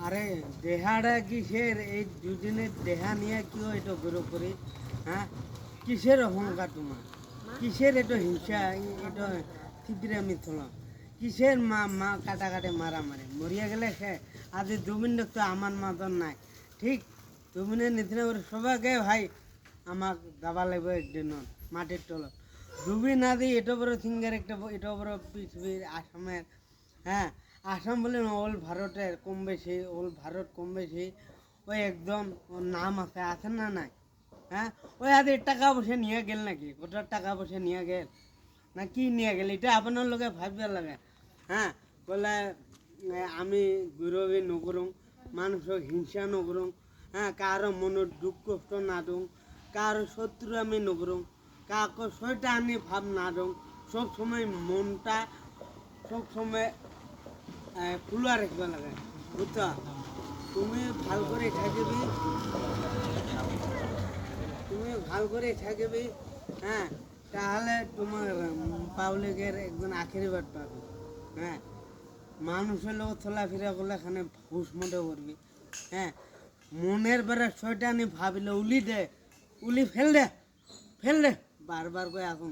আরে দেহাটা কিসের এই দুদিনের দেহা নিয়ে কি এটা গরো করি হ্যাঁ কিসের অহংকার তোমার কিসের এটা হিংসা এটা থিপিরামি তোলা কিসের মা মা কাটা কাটে মারামারি মরিয়া গেলে খে আজ দুমিনের তো আমার মতন নাই ঠিক দুমিনের নিতে ওর সবাইকে ভাই আমার দাবা লাগবে একদিন মাটির তলত ডুবি না দিই এটা বড় সিঙ্গার একটা এটা বড় পৃথিবীর আসামের হ্যাঁ আসাম বলে না ওল ভারতের কম বেশি ওল ভারত কম বেশি ওই একদম ওর নাম আছে আছে না নাই হ্যাঁ ওই আদের টাকা পয়সা নিয়ে গেল নাকি ওটার টাকা পয়সা নিয়ে গেল না কি নিয়ে গেল এটা আপনার লোকে ভাববে লাগে হ্যাঁ বলে আমি গৌরবী নকরুম মানুষক হিংসা নকরুম হ্যাঁ কারো মনের দুঃখ কষ্ট না দিম কারো শত্রু আমি নকরুম কাকো শয়টা আনি ভাব না দিম সব সময় মনটা সব সময় খোলা রাখবে লাগে বুঝছো তুমি ভাল করে থাকবি তুমি ভাল করে থাকবি হ্যাঁ তাহলে তোমার পাবলিকের একজন আখেরি পাবে হ্যাঁ মানুষের লোক চলাফেরা করলে এখানে হুশ মোটে করবি হ্যাঁ মনের বেড়া শয়টানি ভাবিলে উলি দে উলি ফেল দে বারবার করে এখন